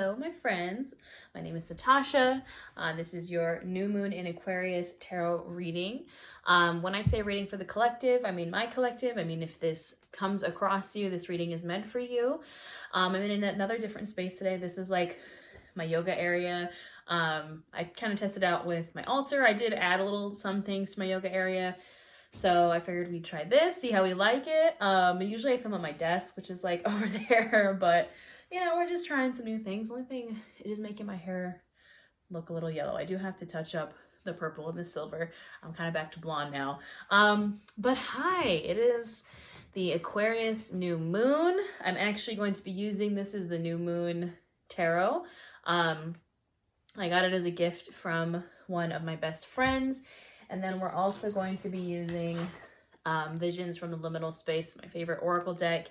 Hello, my friends. My name is Satasha. This is your new moon in Aquarius tarot reading. When I say reading for the collective, I mean my collective. I mean, if this comes across you, this reading is meant for you. I'm in another different space today. This is like my yoga area. I kind of tested out with my altar. I did add some things to my yoga area. So I figured we'd try this, see how we like it. Usually I film at my desk, which is like over there, but you know, we're just trying some new things. The only thing, it is making my hair look a little yellow. I do have to touch up the purple and the silver. I'm kind of back to blonde now. But hi, it is the Aquarius new moon. I'm actually going to be using, this is the new moon tarot. I got it as a gift from one of my best friends. And then we're also going to be using Visions from the Liminal Space, my favorite oracle deck.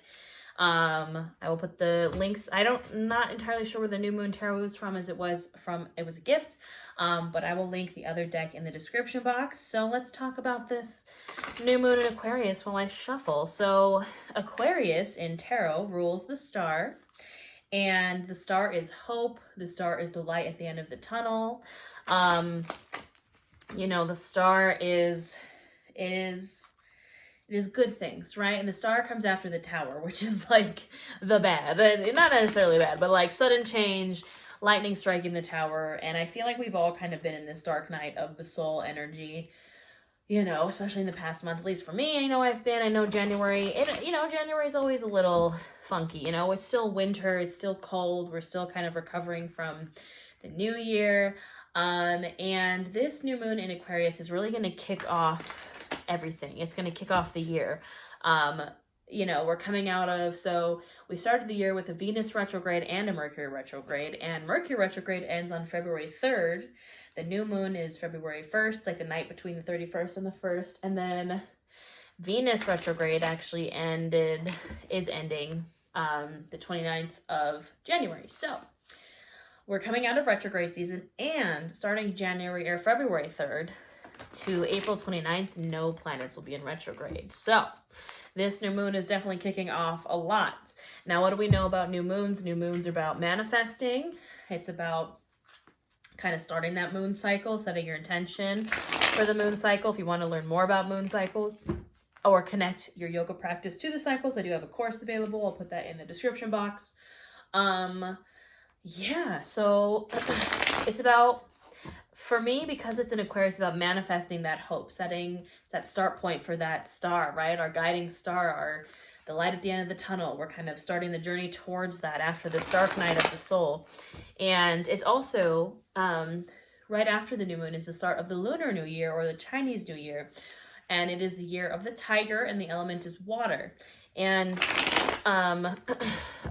I will put the links. Not entirely sure where the new moon tarot was from, as it was a gift. But I will link the other deck in the description box. So let's talk about this new moon in Aquarius while I shuffle. So Aquarius in tarot rules the star. And the star is hope. The star is the light at the end of the tunnel. You know, the star is good things, right? And the star comes after the tower, which is like the bad. Not necessarily bad, but like sudden change, lightning striking the tower. And I feel like we've all kind of been in this dark night of the soul energy, you know, especially in the past month. At least for me, I know January, January is always a little funky, you know, it's still winter, it's still cold, we're still kind of recovering from the new year. And this new moon in Aquarius is really going to kick off everything. It's going to kick off the year. You know, we're coming out of, so we started the year with a Venus retrograde and a Mercury retrograde, and Mercury retrograde ends on February 3rd. The new moon is February 1st, like the night between the 31st and the 1st. And then Venus retrograde actually is ending, the 29th of January. So we're coming out of retrograde season, and starting February 3rd to April 29th, no planets will be in retrograde. So this new moon is definitely kicking off a lot. Now, what do we know about new moons? New moons are about manifesting. It's about kind of starting that moon cycle, setting your intention for the moon cycle. If you want to learn more about moon cycles or connect your yoga practice to the cycles, I do have a course available. I'll put that in the description box. Yeah, so it's about, for me, because it's an Aquarius, about manifesting that hope, setting that start point for that star, right? Our guiding star, the light at the end of the tunnel. We're kind of starting the journey towards that after this dark night of the soul. And it's also, right after the new moon is the start of the Lunar New Year, or the Chinese New Year. And it is the year of the tiger, and the element is water. And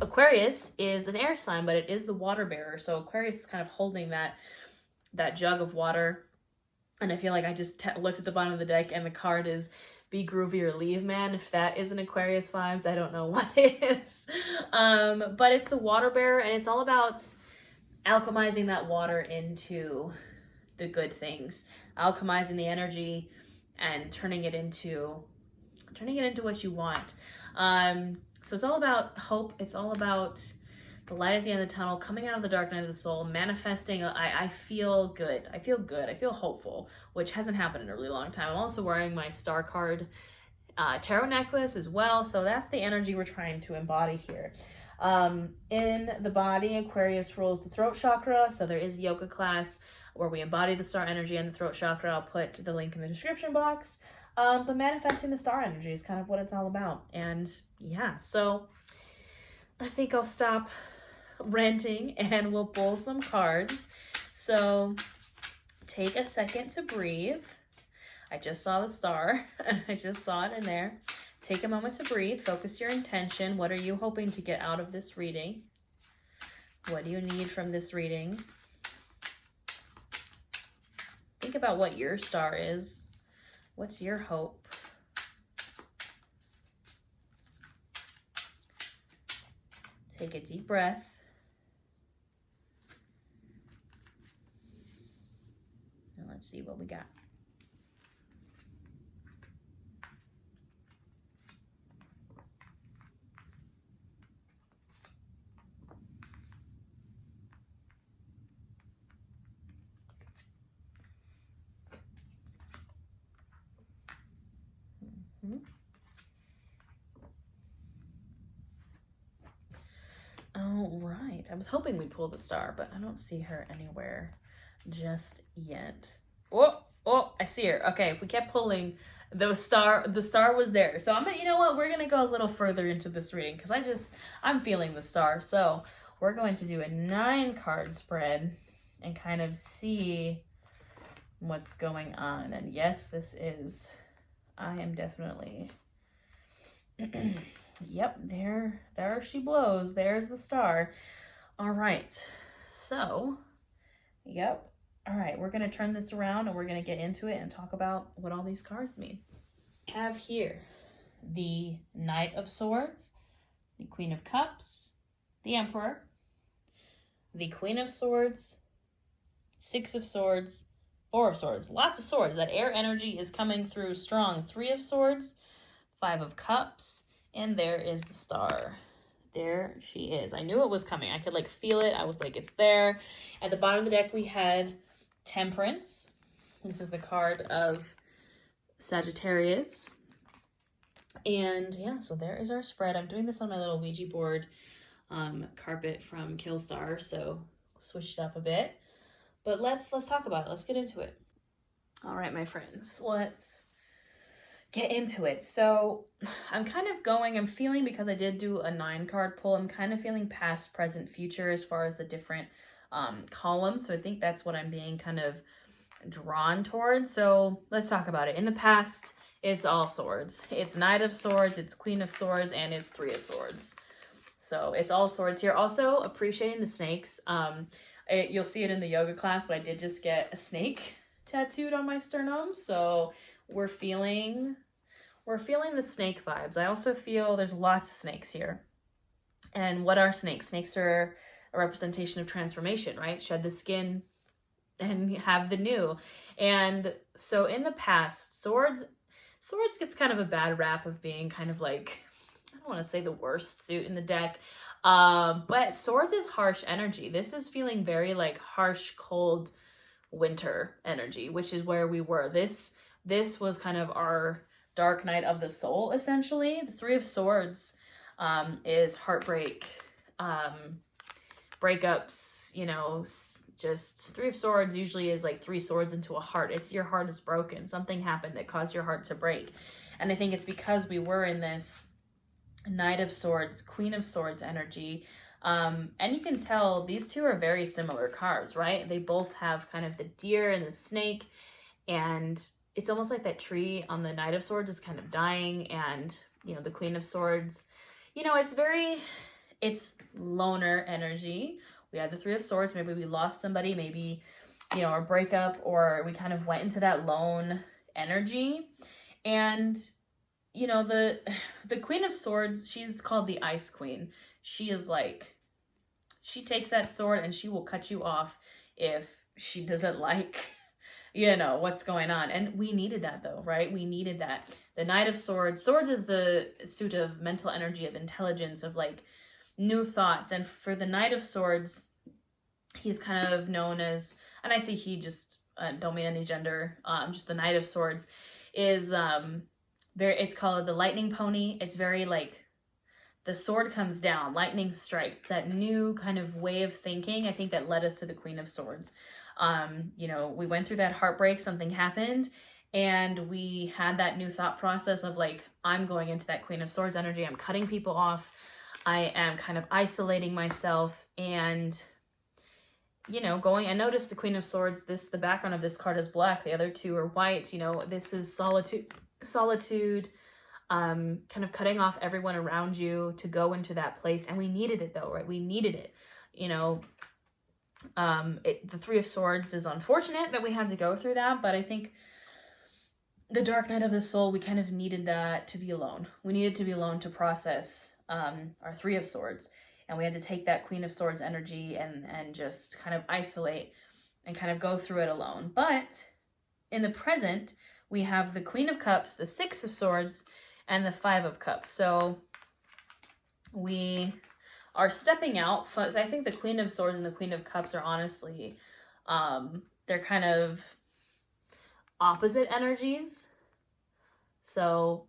Aquarius is an air sign, but it is the water bearer. So Aquarius is kind of holding that jug of water. And I feel like I just looked at the bottom of the deck, and the card is Be Groovy or Leave, man. If that isn't Aquarius vibes, I don't know what is. But it's the water bearer, and it's all about alchemizing that water into the good things, alchemizing the energy and turning it into what you want. So it's all about hope. It's all about the light at the end of the tunnel, coming out of the dark night of the soul, manifesting. I feel good. I feel good. I feel hopeful, which hasn't happened in a really long time. I'm also wearing my star card tarot necklace as well. So that's the energy we're trying to embody here. In the body, Aquarius rules the throat chakra. So there is a yoga class where we embody the star energy and the throat chakra. I'll put the link in the description box. But manifesting the star energy is kind of what it's all about. And yeah, so I think I'll stop ranting and we'll pull some cards. So take a second to breathe. I just saw the star. I just saw it in there. Take a moment to breathe. Focus your intention. What are you hoping to get out of this reading? What do you need from this reading? Think about what your star is. What's your hope? Take a deep breath. And let's see what we got. Knight. I was hoping we'd pull the Star, but I don't see her anywhere just yet. Oh, I see her. Okay, if we kept pulling, the star was there. So I'm gonna, you know what? We're gonna go a little further into this reading because I'm feeling the Star. So we're going to do a 9-card spread and kind of see what's going on. And yes, I am definitely, yep, there she blows. There's the Star. All right, so, yep. All right, we're going to turn this around and we're going to get into it and talk about what all these cards mean. I have here the Knight of Swords, the Queen of Cups, the Emperor, the Queen of Swords, 6 of Swords, 4 of Swords. Lots of swords. That air energy is coming through strong. 3 of Swords, 5 of Cups, and there is the Star. There she is. I knew it was coming. I could like feel it. I was like, it's there. At the bottom of the deck, we had Temperance. This is the card of Sagittarius. And yeah, so there is our spread. I'm doing this on my little Ouija board carpet from Killstar, so switch it up a bit. But let's talk about it. Let's get into it. All right, my friends, let's get into it. So I'm feeling, because I did do a 9-card pull, I'm kind of feeling past, present, future as far as the different columns. So I think that's what I'm being kind of drawn towards. So let's talk about it. In the past, it's all swords. It's Knight of Swords, it's Queen of Swords, and it's 3 of Swords. So it's all swords here. Also appreciating the snakes. You'll see it in the yoga class, but I did just get a snake tattooed on my sternum. So we're feeling the snake vibes. I also feel there's lots of snakes here. And what are snakes? Snakes are a representation of transformation, right? Shed the skin and have the new. And so in the past, swords gets kind of a bad rap of being kind of like, I don't want to say the worst suit in the deck, but swords is harsh energy. This is feeling very like harsh, cold winter energy, which is where we were. This was kind of our dark night of the soul, essentially. The 3 of Swords is heartbreak, breakups, just 3 of Swords usually is like 3 swords into a heart. It's your heart is broken. Something happened that caused your heart to break. And I think it's because we were in this Knight of Swords, Queen of Swords energy. And you can tell these two are very similar cards, right? They both have kind of the deer and the snake, and it's almost like that tree on the Knight of Swords is kind of dying, and, the Queen of Swords, it's loner energy. We had the 3 of Swords. Maybe we lost somebody, maybe, a breakup, or we kind of went into that lone energy. And, the Queen of Swords, she's called the Ice Queen. She is like, she takes that sword and she will cut you off if she doesn't like, what's going on. And we needed that though, right? We needed that. The Knight of Swords. Swords is the suit of mental energy, of intelligence, of like new thoughts. And for the Knight of Swords, he's kind of known as, and I say he, just don't mean any gender, just the Knight of Swords is it's called the lightning pony. It's very like, the sword comes down, lightning strikes. It's that new kind of way of thinking, I think, that led us to the Queen of Swords. We went through that heartbreak, something happened, and we had that new thought process of like, I'm going into that Queen of Swords energy. I'm cutting people off. I am kind of isolating myself, and, I noticed the Queen of Swords, the background of this card is black. The other 2 are white. This is solitude, kind of cutting off everyone around you to go into that place. And we needed it though, right? We needed it. The 3 of Swords is unfortunate that we had to go through that, but I think the dark night of the soul, we kind of needed that to be alone. We needed to be alone to process our 3 of Swords, and we had to take that Queen of Swords energy and just kind of isolate and kind of go through it alone. But in the present, we have the Queen of Cups, the 6 of Swords, and the 5 of Cups. So we are stepping out. I think the Queen of Swords and the Queen of Cups are honestly, they're kind of opposite energies. So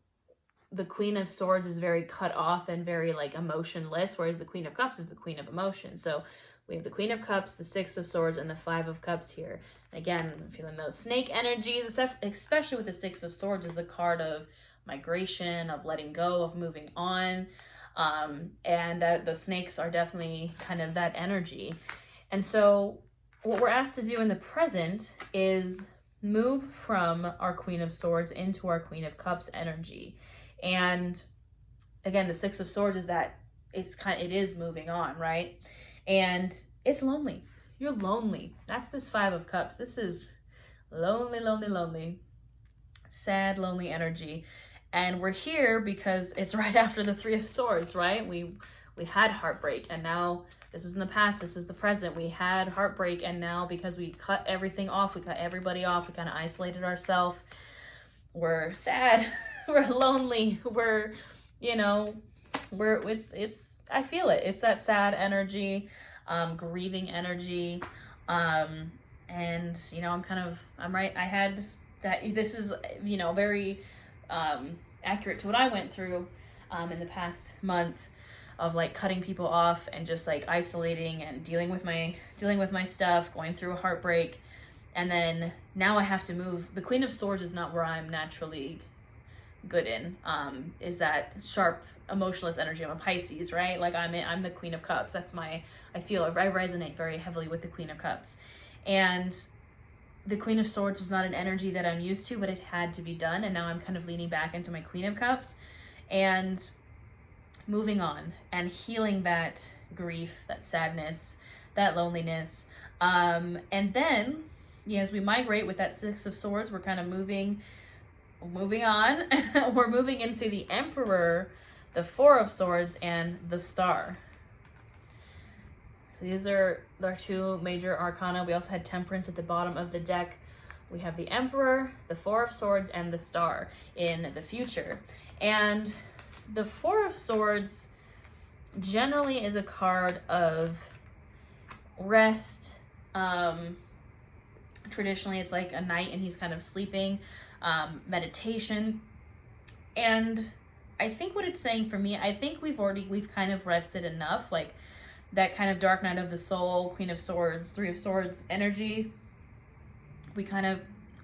the Queen of Swords is very cut off and very like emotionless, whereas the Queen of Cups is the Queen of Emotion. So we have the Queen of Cups, the Six of Swords, and the Five of Cups here. Again, I'm feeling those snake energies, especially with the Six of Swords is a card of migration, of letting go, of moving on. And the snakes are definitely kind of that energy. And so what we're asked to do in the present is move from our Queen of Swords into our Queen of Cups energy. And again, the Six of Swords is that it is moving on, right? And it's lonely. You're lonely. That's this Five of Cups. This is lonely, lonely, lonely, sad, lonely energy. And we're here because it's right after the Three of Swords, right? We had heartbreak, and now this is in the past, this is the present. We had heartbreak, and now because we cut everything off, we cut everybody off, we kind of isolated ourselves. We're sad. We're lonely. We're, I feel it. It's that sad energy, grieving energy. And, I'm right. I had that, this is, very accurate to what I went through in the past month of like cutting people off and just like isolating and dealing with my stuff, going through a heartbreak. And then now I have to move. The Queen of Swords is not where I'm naturally good in, is that sharp, emotionless energy. I'm a Pisces, right? Like I'm the Queen of Cups. I resonate very heavily with the Queen of Cups. And the Queen of Swords was not an energy that I'm used to, but it had to be done. And now I'm kind of leaning back into my Queen of Cups and moving on and healing that grief, that sadness, that loneliness. And then, as we migrate with that Six of Swords, we're kind of moving on. We're moving into the Emperor, the Four of Swords, and the Star. So these are our two major arcana. We also had Temperance at the bottom of the deck. We have the Emperor, the Four of Swords, and the Star in the future. And the Four of Swords generally is a card of rest. Traditionally, it's like a night and he's kind of sleeping, meditation. And I think what it's saying for me, I think we've kind of rested enough, like that kind of dark night of the soul, Queen of Swords, Three of Swords energy. We kind of,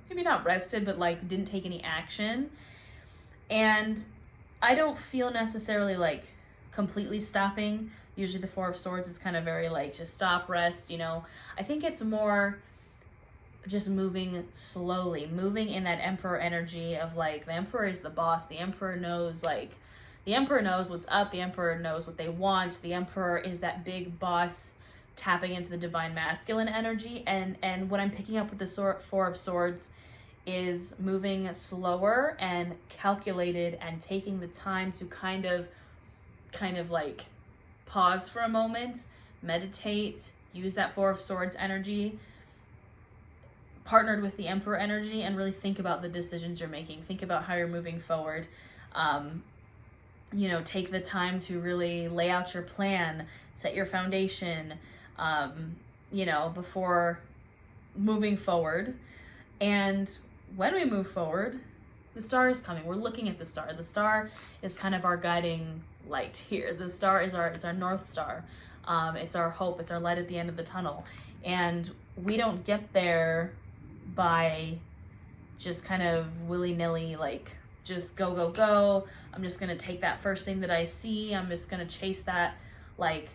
maybe not rested, but like didn't take any action. And I don't feel necessarily like completely stopping. Usually the Four of Swords is kind of very like just stop, rest, I think it's more just moving slowly, moving in that Emperor energy of like the Emperor is the boss. The Emperor knows what's up. The Emperor knows what they want. The Emperor is that big boss tapping into the divine masculine energy. And what I'm picking up with the Four of Swords is moving slower and calculated and taking the time to kind of like pause for a moment, meditate, use that Four of Swords energy partnered with the Emperor energy and really think about the decisions you're making. Think about how you're moving forward. Take the time to really lay out your plan, set your foundation, before moving forward. And when we move forward, the Star is coming. We're looking at the Star. The Star is kind of our guiding light here. The Star is it's our North Star. It's our hope. It's our light at the end of the tunnel. And we don't get there by just kind of willy-nilly, like just go. I'm just going to take that first thing that I see. I'm just going to chase that. Like,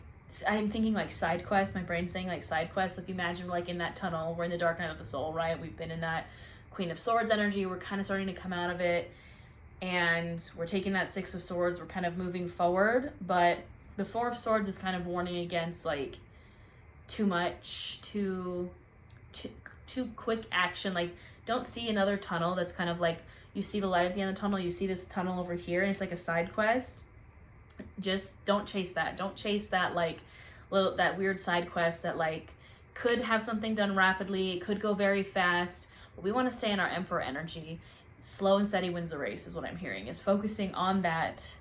I'm thinking like side quest. My brain's saying like side quest. So if you imagine like in that tunnel, we're in the dark night of the soul, right? We've been in that Queen of Swords energy. We're kind of starting to come out of it. And we're taking that Six of Swords. We're kind of moving forward. But the Four of Swords is kind of warning against like too much, too quick action. Like, don't see another tunnel that's kind of like, you see the light at the end of the tunnel, you see this tunnel over here, and it's like a side quest. Just don't chase that. Don't chase that like that weird side quest that like could have something done rapidly. It could go very fast. But we want to stay in our Emperor energy. Slow and steady wins the race is what I'm hearing. Is focusing on that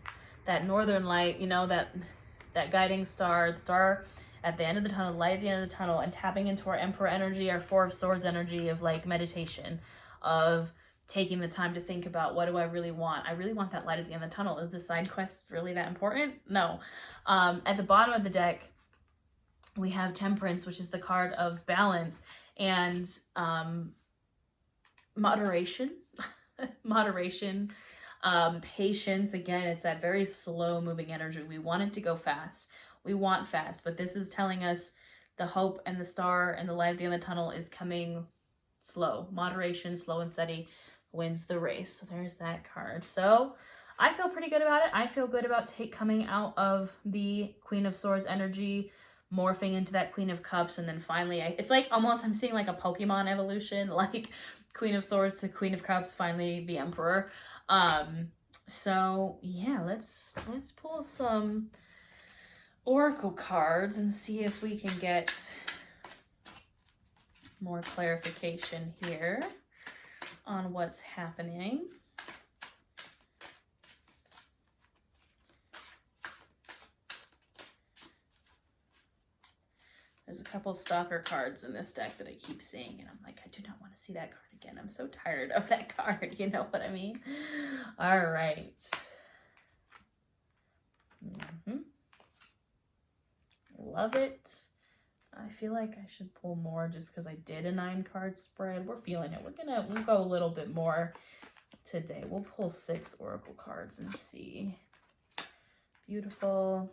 northern light, that guiding star, the star at the end of the tunnel, light at the end of the tunnel, and tapping into our Emperor energy, our Four of Swords energy of like meditation, of taking the time to think about, what do I really want? I really want that light at the end of the tunnel. Is the side quest really that important? No. At the bottom of the deck, we have Temperance, which is the card of balance and moderation. Moderation, patience. Again, it's that very slow moving energy. We want it to go fast. We want fast, but this is telling us the hope and the star and the light at the end of the tunnel is coming slow. Moderation, slow and steady wins the race. So there's that card. So I feel pretty good about it. I feel good about coming out of the Queen of Swords energy, morphing into that Queen of Cups, and then finally, it's like almost I'm seeing like a Pokemon evolution, like Queen of Swords to Queen of Cups, finally the Emperor. So yeah, let's pull some oracle cards and see if we can get more clarification here on what's happening. There's a couple stalker cards in this deck that I keep seeing, and I'm like, I do not want to see that card again. I'm so tired of that card. You know what I mean? All right. Love it. I feel like I should pull more just because I did a 9-card spread. We're feeling it. We'll go a little bit more today. We'll pull 6 oracle cards and see. Beautiful.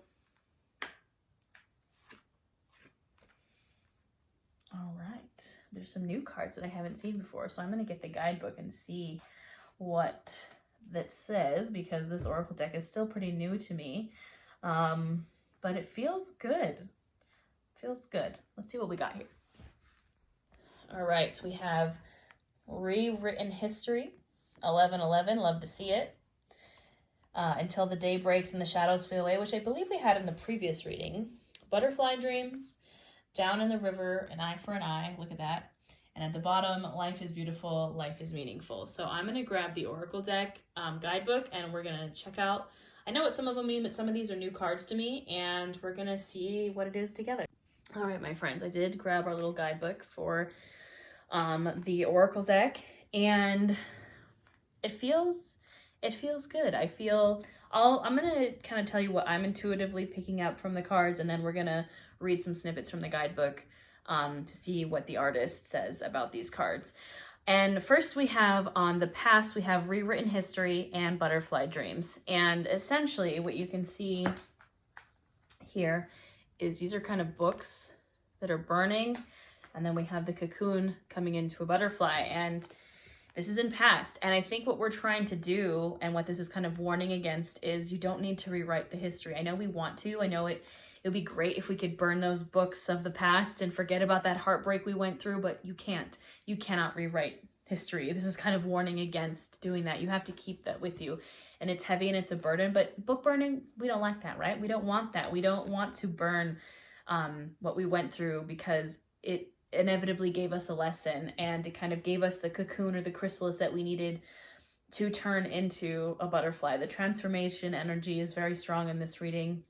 All right. There's some new cards that I haven't seen before, so I'm going to get the guidebook and see what that says, because this oracle deck is still pretty new to me. But it feels good. Feels good. Let's see what we got here. All right, so we have Rewritten History, 11:11, love to see it. Until the Day Breaks and the Shadows Flee Away, which I believe we had in the previous reading. Butterfly Dreams, Down in the River, An Eye for an Eye, look at that. And at the bottom, Life is Beautiful, Life is Meaningful. So I'm going to grab the Oracle deck guidebook, and we're going to check out, I know what some of them mean, but some of these are new cards to me, and we're going to see what it is together. All right, my friends, I did grab our little guidebook for the Oracle deck, and it feels good. I'm going to kind of tell you what I'm intuitively picking up from the cards, and then we're going to read some snippets from the guidebook to see what the artist says about these cards. And first we have on the past, we have Rewritten History and Butterfly Dreams. And essentially what you can see here is these are kind of books that are burning. And then we have the cocoon coming into a butterfly. And this is in past. And I think what we're trying to do, and what this is kind of warning against, is you don't need to rewrite the history. I know we want to. I know it would be great if we could burn those books of the past and forget about that heartbreak we went through, but you can't. You cannot rewrite history. This is kind of warning against doing that. You have to keep that with you. And it's heavy and it's a burden, but book burning, we don't like that, right? We don't want that. We don't want to burn what we went through, because it inevitably gave us a lesson, and it kind of gave us the cocoon or the chrysalis that we needed to turn into a butterfly. The transformation energy is very strong in this reading,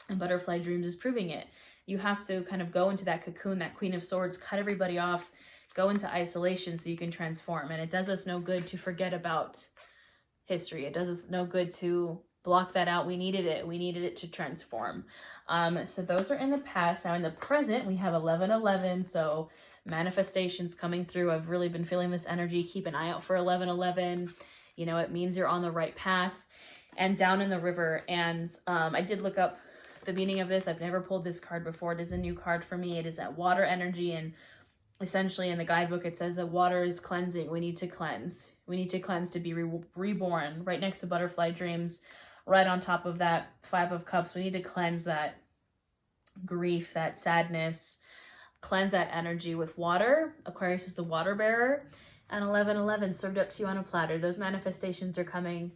and Butterfly Dreams is proving it. You have to kind of go into that cocoon, that Queen of Swords, cut everybody off, go into isolation so you can transform. And it does us no good to forget about history. It does us no good to block that out. We needed it. We needed it to transform. So those are in the past. Now in the present, we have 11:11. So manifestations coming through. I've really been feeling this energy. Keep an eye out for 11:11. You know, it means you're on the right path. And Down in the River. And I did look up the meaning of this. I've never pulled this card before. It is a new card for me. It is that water energy, and essentially in the guidebook it says that water is cleansing. We need to cleanse. We need to cleanse to be reborn. Right next to Butterfly Dreams, right on top of that 5 of Cups, we need to cleanse that grief, that sadness, cleanse that energy with water. Aquarius is the water bearer, and 11:11 served up to you on a platter. Those manifestations are coming.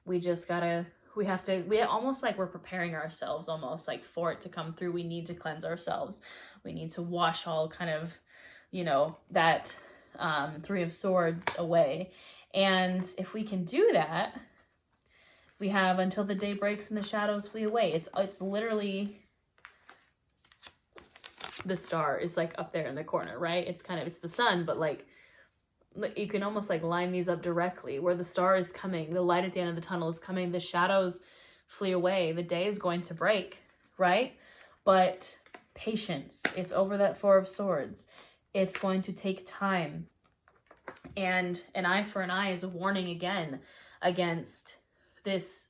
We just gotta, we almost like we're preparing ourselves almost like for it to come through. We need to cleanse ourselves. We need to wash all kind of, you know, that 3 of Swords away. And if we can do that, we have Until the Day Breaks and the Shadows Flee Away. It's literally the star is like up there in the corner, right? It's the sun, but like you can almost like line these up directly, where the star is coming, the light at the end of the tunnel is coming, the shadows flee away, the day is going to break, right? But patience. It's over that Four of Swords. It's going to take time. And an eye for an eye is a warning again against this.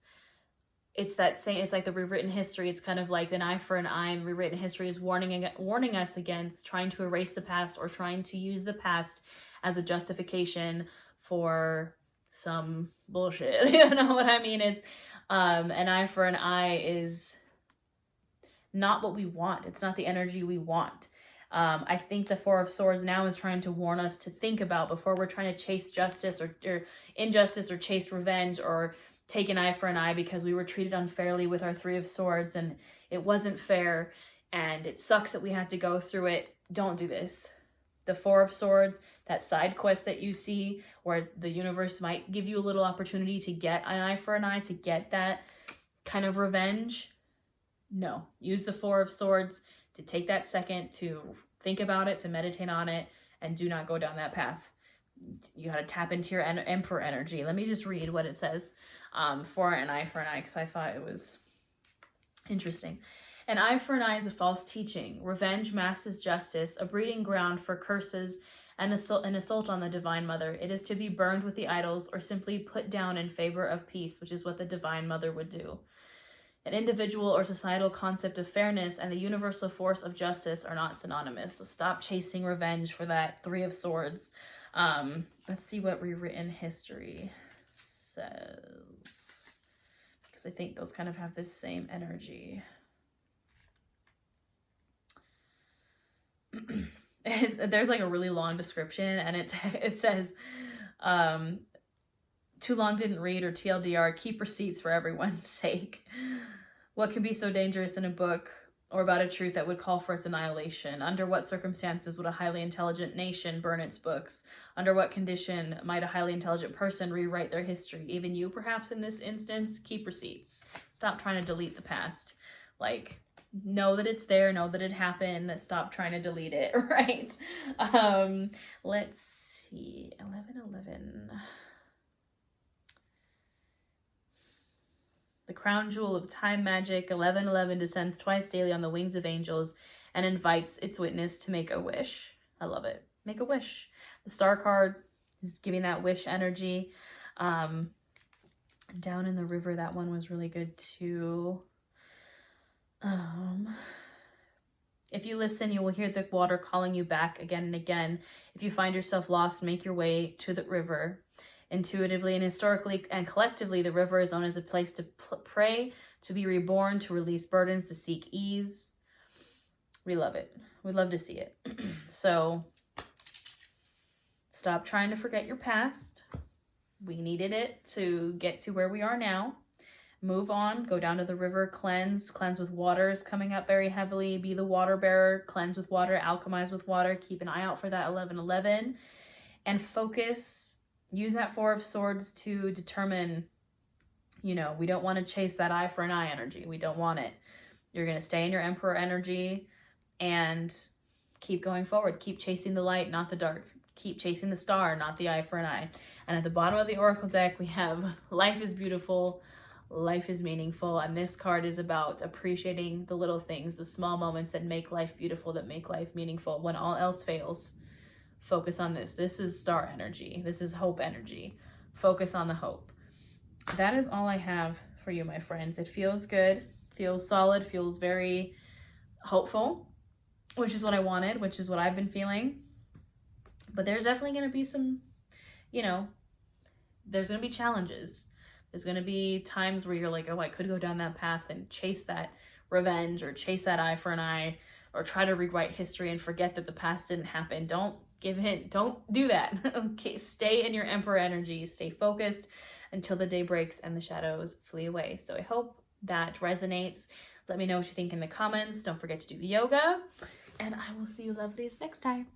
It's that same, it's like the rewritten history. It's kind of like an eye for an eye, and rewritten history is warning us against trying to erase the past or trying to use the past as a justification for some bullshit. You know what I mean? It's an eye for an eye is not what we want. It's not the energy we want. I think the Four of Swords now is trying to warn us to think about before we're trying to chase justice or injustice, or chase revenge, or take an eye for an eye because we were treated unfairly with our Three of Swords and it wasn't fair and it sucks that we had to go through it. Don't do this. The Four of Swords, that side quest that you see where the universe might give you a little opportunity to get an eye for an eye, to get that kind of revenge. No, use the Four of Swords to take that second to think about it, to meditate on it, and do not go down that path. You got to tap into your Emperor energy. Let me just read what it says for an eye for an eye, because I thought it was interesting. An eye for an eye is a false teaching. Revenge masks justice, a breeding ground for curses and an assault on the Divine Mother. It is to be burned with the idols or simply put down in favor of peace, which is what the Divine Mother would do. An individual or societal concept of fairness and the universal force of justice are not synonymous. So stop chasing revenge for that Three of Swords. Let's see what rewritten history says, because I think those kind of have this same energy. There's like a really long description, and it says, too long didn't read, or TLDR, keep receipts for everyone's sake. What can be so dangerous in a book or about a truth that would call for its annihilation? Under what circumstances would a highly intelligent nation burn its books? Under what condition might a highly intelligent person rewrite their history? Even you, perhaps, in this instance, keep receipts. Stop trying to delete the past. Like, know that it's there, know that it happened, stop trying to delete it, right? Let's see, 11:11. The crown jewel of time magic, 11:11, descends twice daily on the wings of angels and invites its witness to make a wish. I love it. Make a wish. The star card is giving that wish energy. Down in the river, that one was really good too. If you listen, you will hear the water calling you back again and again. If you find yourself lost, make your way to the river. Intuitively and historically and collectively, the river is known as a place to pray, to be reborn, to release burdens, to seek ease. We love it. We love to see it. So stop trying to forget your past. We needed it to get to where we are now. Move on, go down to the river, cleanse with water is coming up very heavily. Be the water bearer, cleanse with water, alchemize with water. Keep an eye out for that 11:11 and focus. Use that Four of Swords to determine, we don't want to chase that eye for an eye energy. We don't want it. You're going to stay in your Emperor energy and keep going forward. Keep chasing the light, not the dark. Keep chasing the star, not the eye for an eye. And at the bottom of the Oracle deck, we have life is beautiful, life is meaningful. And this card is about appreciating the little things, the small moments that make life beautiful, that make life meaningful. When all else fails, focus on this. This is star energy. This is hope energy. Focus on the hope. That is all I have for you, my friends. It feels good, feels solid, feels very hopeful, which is what I wanted, which is what I've been feeling. But there's definitely going to be some, there's going to be challenges. There's going to be times where you're like, oh, I could go down that path and chase that revenge or chase that eye for an eye or try to rewrite history and forget that the past didn't happen. Don't give in. Don't do that. Okay, stay in your Emperor energy. Stay focused until the day breaks and the shadows flee away. So I hope that resonates. Let me know what you think in the comments. Don't forget to do the yoga. And I will see you lovelies next time.